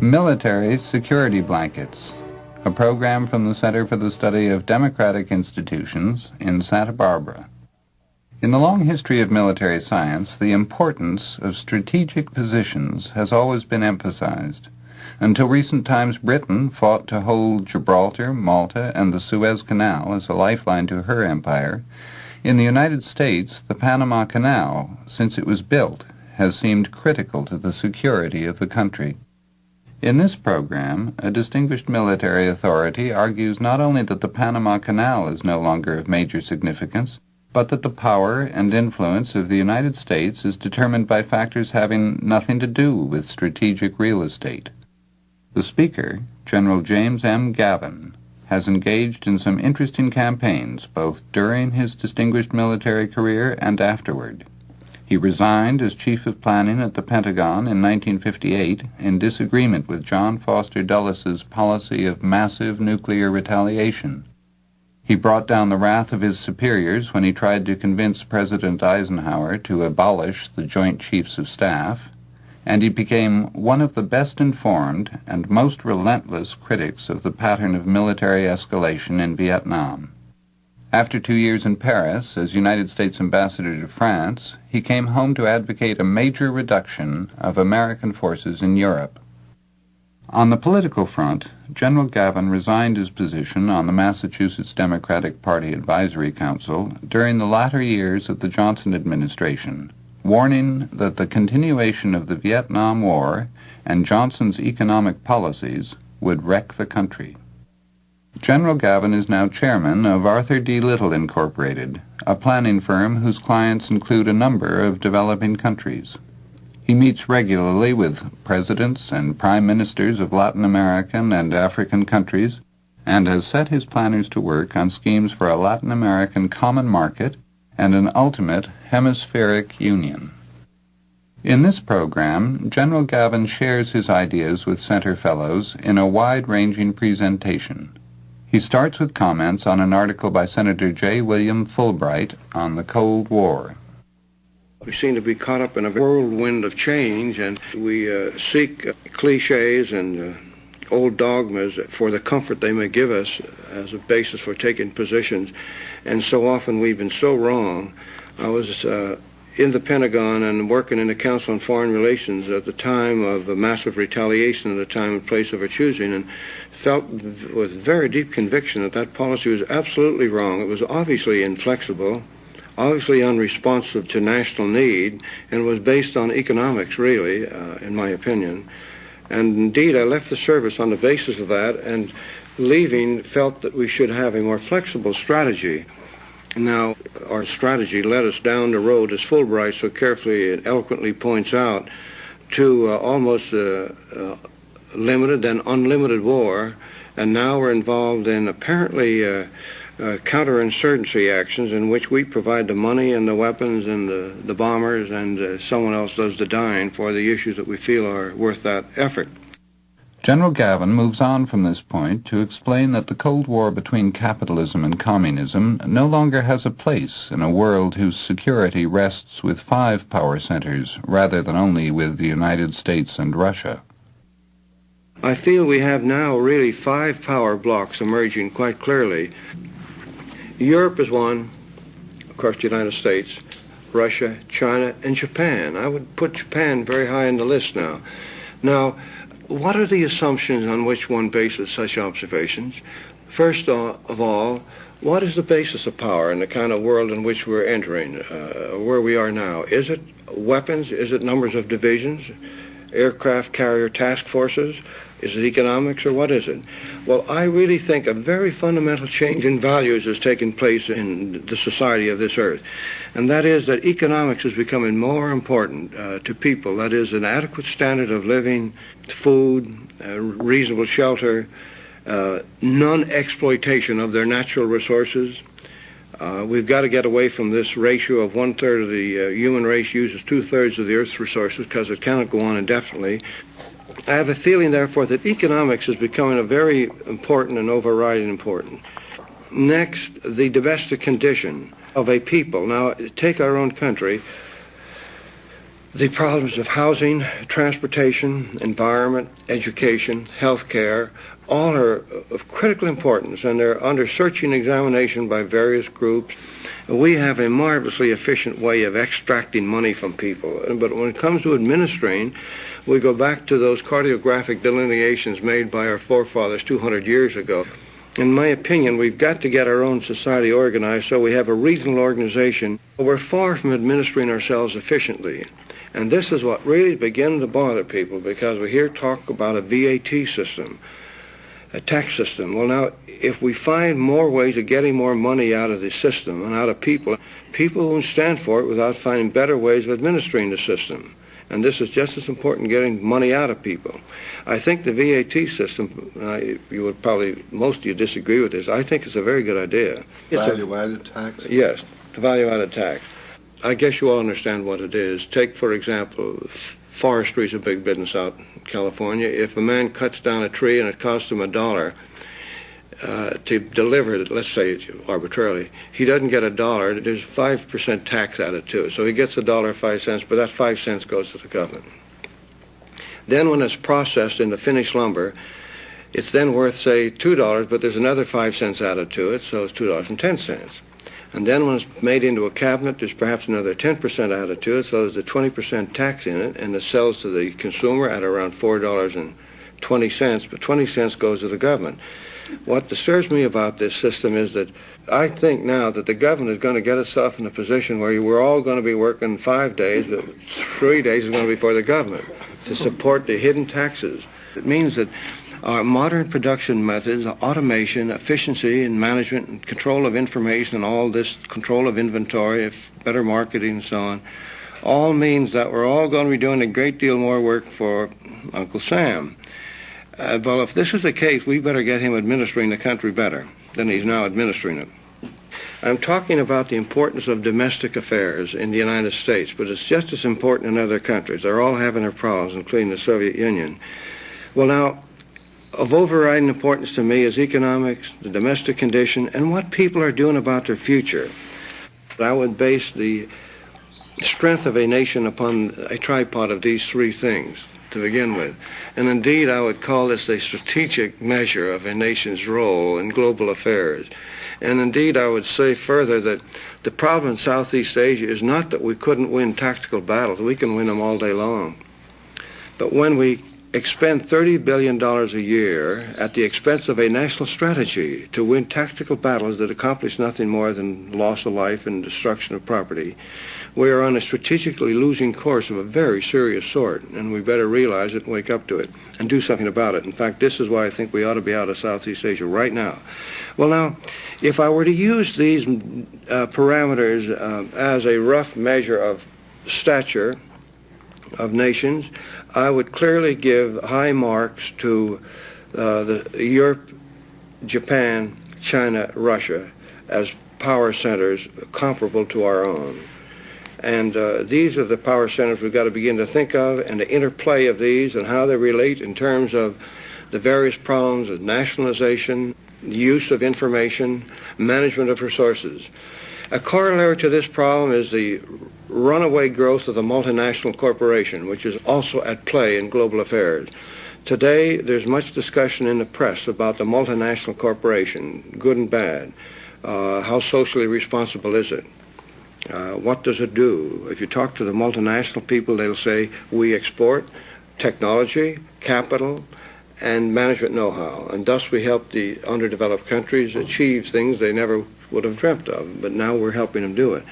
Military Security Blankets, a program from the Center for the Study of Democratic Institutions in Santa Barbara. In the long history of military science, the importance of strategic positions has always been emphasized. Until recent times, Britain fought to hold Gibraltar, Malta, and the Suez Canal as a lifeline to her empire. In the United States, the Panama Canal, since it was built, has seemed critical to the security of the country. In this program, a distinguished military authority argues not only that the Panama Canal is no longer of major significance, but that the power and influence of the United States is determined by factors having nothing to do with strategic real estate. The speaker, General James M. Gavin, has engaged in some interesting campaigns both during his distinguished military career and afterward. He resigned as Chief of Planning at the Pentagon in 1958 in disagreement with John Foster Dulles' policy of massive nuclear retaliation. He brought down the wrath of his superiors when he tried to convince President Eisenhower to abolish the Joint Chiefs of Staff, and he became one of the best informed and most relentless critics of the pattern of military escalation in Vietnam. After 2 years in Paris as United States Ambassador to France, he came home to advocate a major reduction of American forces in Europe. On the political front, General Gavin resigned his position on the Massachusetts Democratic Party Advisory Council during the latter years of the Johnson administration, warning that the continuation of the Vietnam War and Johnson's economic policies would wreck the country. General Gavin is now chairman of Arthur D. Little Incorporated, a planning firm whose clients include a number of developing countries. He meets regularly with presidents and prime ministers of Latin American and African countries and has set his planners to work on schemes for a Latin American common market and an ultimate hemispheric union. In this program, General Gavin shares his ideas with Center Fellows in a wide-ranging presentation. He starts with comments on an article by Senator J. William Fulbright on the Cold War. We seem to be caught up in a whirlwind of change, and we seek cliches and old dogmas for the comfort they may give us as a basis for taking positions, and so often we've been so wrong. I was in the Pentagon and working in the Council on Foreign Relations at the time of a massive retaliation at the time and place of our choosing, and felt with very deep conviction that that policy was absolutely wrong. It was obviously inflexible, obviously unresponsive to national need, and was based on economics, really, in my opinion. And indeed, I left the service on the basis of that, and leaving, felt that we should have a more flexible strategy. Now, our strategy led us down the road, as Fulbright so carefully and eloquently points out, to almost limited and unlimited war, and now we're involved in apparently counterinsurgency actions in which we provide the money and the weapons and the bombers, and someone else does the dying for the issues that we feel are worth that effort. General Gavin moves on from this point to explain that the Cold War between capitalism and communism no longer has a place in a world whose security rests with 5 power centers rather than only with the United States and Russia. I feel we have now really 5 power blocks emerging quite clearly. Europe is one, of course the United States, Russia, China, and Japan. I would put Japan very high on the list now. Now, what are the assumptions on which one bases such observations? First of all, what is the basis of power in the kind of world in which we're entering, where we are now? Is it weapons? Is it numbers of divisions? Aircraft carrier task forces? Is it economics, or what is it? Well, I really think a very fundamental change in values has taken place in the society of this earth, and that is that economics is becoming more important to people. That is, an adequate standard of living, food, reasonable shelter, non-exploitation of their natural resources. We've got to get away from this ratio of 1/3 of the human race uses 2/3 of the Earth's resources, because it cannot go on indefinitely. I have a feeling, therefore, that economics is becoming a very important and overriding important. Next, the domestic condition of a people. Now, take our own country. The problems of housing, transportation, environment, education, health care, all are of critical importance, and they're under searching examination by various groups. We have a marvelously efficient way of extracting money from people, but when it comes to administering, we go back to those cartographic delineations made by our forefathers 200 years ago. In my opinion, we've got to get our own society organized so we have a regional organization. We're far from administering ourselves efficiently. And this is what really is beginning to bother people, because we hear talk about a VAT system, a tax system. Well, now, if we find more ways of getting more money out of the system and out of people, people won't stand for it without finding better ways of administering the system. And this is just as important, getting money out of people. I think the VAT system, you would probably, most of you disagree with this, I think it's a very good idea. Value-added tax? Yes, the value-added tax. I guess you all understand what it is. Take, for example, forestry is a big business out in California. If a man cuts down a tree and it costs him $1 to deliver it, let's say arbitrarily, he doesn't get $1. There's 5% tax added to it. So he gets $1.05, but that 5 cents goes to the government. Then when it's processed into finished lumber, it's then worth, say, $2, but there's another 5 cents added to it, so it's $2.10. And then when it's made into a cabinet, there's perhaps another 10% added to it, so there's a 20% tax in it, and it sells to the consumer at around $4.20, but 20 cents goes to the government. What disturbs me about this system is that I think now that the government is going to get itself in a position where we're all going to be working 5 days, but 3 days is going to be for the government to support the hidden taxes. It means that our modern production methods, automation, efficiency and management and control of information and all this control of inventory, better marketing and so on, all means that we're all going to be doing a great deal more work for Uncle Sam. Well, if this is the case, we better get him administering the country better than he's now administering it. I'm talking about the importance of domestic affairs in the United States, but it's just as important in other countries. They're all having their problems, including the Soviet Union. Well, now, of overriding importance to me is economics, the domestic condition, and what people are doing about their future. I would base the strength of a nation upon a tripod of these three things to begin with. And indeed, I would call this a strategic measure of a nation's role in global affairs. And indeed, I would say further that the problem in Southeast Asia is not that we couldn't win tactical battles. We can win them all day long. But when we expend $30 billion a year at the expense of a national strategy to win tactical battles that accomplish nothing more than loss of life and destruction of property, we are on a strategically losing course of a very serious sort, and we better realize it and wake up to it and do something about it. In fact, this is why I think we ought to be out of Southeast Asia right now. Well, now, if I were to use these parameters as a rough measure of stature of nations, I would clearly give high marks to Europe, Japan, China, Russia as power centers comparable to our own. And these are the power centers we've got to begin to think of, and the interplay of these and how they relate in terms of the various problems of nationalization, use of information, management of resources. A corollary to this problem is the runaway growth of the multinational corporation, which is also at play in global affairs. Today, there's much discussion in the press about the multinational corporation, good and bad. How socially responsible is it? What does it do? If you talk to the multinational people, they'll say, we export technology, capital, and management know-how, and thus we help the underdeveloped countries achieve things they never would have dreamt of, but now we're helping them do it.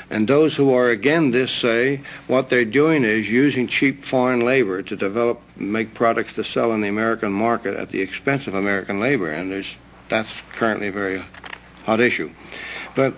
And those who are against this say what they're doing is using cheap foreign labor to make products to sell in the American market at the expense of American labor, and that's currently a very hot issue. But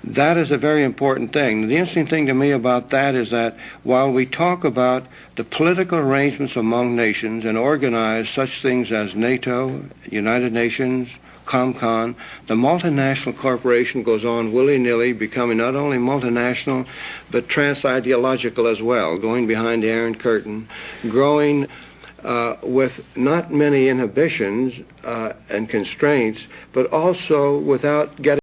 that is a very important thing. The interesting thing to me about that is that while we talk about the political arrangements among nations and organize such things as NATO, United Nations, ComCon, the multinational corporation goes on willy-nilly, becoming not only multinational, but trans-ideological as well, going behind the Iron Curtain, growing with not many inhibitions and constraints, but also without getting